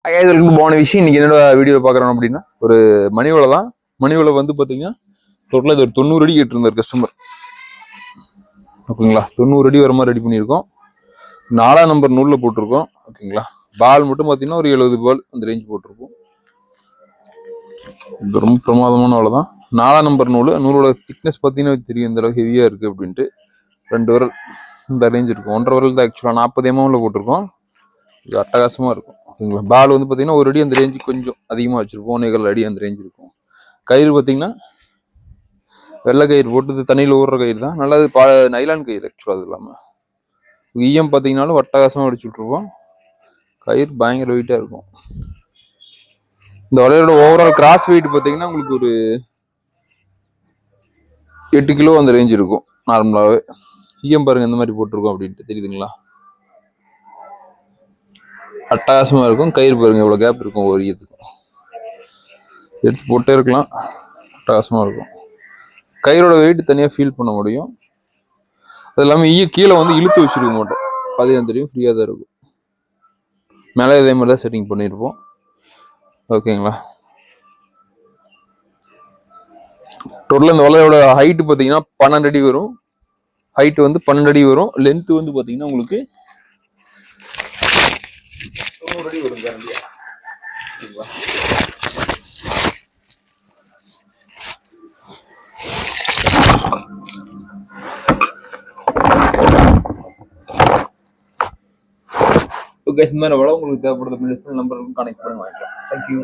Welcome போன விஷயம் இன்னைக்கு என்னோட வீடியோ பார்க்குறோம் அப்படின்னா ஒரு மணி ஓலை தான். மணி ஓலை வந்து பார்த்தீங்கன்னா டோட்டலாக இது ஒரு 90 அடி கேட்டிருந்தார் கஸ்டமர். ஓகேங்களா, 90 அடி வர மாதிரி ரெடி பண்ணியிருக்கோம். 4ஆம் நம்பர் நூலில் போட்டிருக்கோம். ஓகேங்களா, பால் மட்டும் பார்த்தீங்கன்னா ஒரு 70 பால் அந்த ரேஞ்ச் போட்டிருக்கோம். இது ரொம்ப பிரமாதமான ஓலை தான். 4ஆம் நம்பர் நூலோட திக்னஸ் பார்த்தீங்கன்னா தெரியும் இந்த அளவுக்கு ஹெவியாக இருக்குது அப்படின்ட்டு. 2 விரல் இந்த ரேஞ்ச் இருக்கும். 1.5 விரல் தான் ஆக்சுவலாக 40 mm போட்டிருக்கோம். இது அட்டகாசமாக இருக்கும். ஓகேங்களா, பால் வந்து பார்த்தீங்கன்னா ஒரு அடி அந்த ரேஞ்சு கொஞ்சம் அதிகமாக வச்சுருப்போம். 1.25 அடி அந்த ரேஞ்ச் இருக்கும். கயிறு பார்த்தீங்கன்னா வெள்ளை கயிறு போட்டு தண்ணியில் ஊறுற கயிறு தான். நல்லது நைலான் கயிறு ஆக்சுவலாக. அது இல்லாமல் ஈயம் பார்த்தீங்கன்னாலும் அட்டகாசமாக அடிச்சு விட்ருப்போம். கயிறு பயங்கர வெயிட்டாக இருக்கும். இந்த வலையோட ஓவரால் கிராஸ் வெயிட் பார்த்தீங்கன்னா உங்களுக்கு ஒரு 8 கிலோ அந்த ரேஞ்ச் இருக்கும் நார்மலாகவே. ஈயம் பாருங்க இந்த மாதிரி போட்டிருக்கோம் அப்படின்ட்டு தெரியுதுங்களா. அட்டகாசமாக இருக்கும். கயிறு பாருங்க இவ்வளோ கேப் இருக்கும். ஒரு ஈயத்துக்கும் எடுத்து போட்டே இருக்கலாம். அட்டகாசமாக இருக்கும். கயிறோட வெயிட் தனியாக ஃபீல் பண்ண முடியும். அது இல்லாமல் கீழே வந்து இழுத்து வச்சிருக்க மாட்டோம். அது எனக்கு தெரியும், ஃப்ரீயாக தான் இருக்கும். மேலே இதே மாதிரி தான் செட்டிங் பண்ணியிருப்போம். ஓகேங்களா, டோட்டலாக இந்த வலையோட ஹைட்டு பார்த்தீங்கன்னா 12 அடி வரும். ஹைட்டு வந்து 12 அடி வரும். லென்த்து வந்து பார்த்தீங்கன்னா உங்களுக்கு 90 அடி வரும் கேரண்டியா. ஓகேங்களா, ஓகே. இந்த மாதிரி வலை உங்களுக்கு தேவைப்படுது நம்பருக்கு கனெக்ட் பண்ணி வாங்கிக்கலாம். தேங்க்யூ.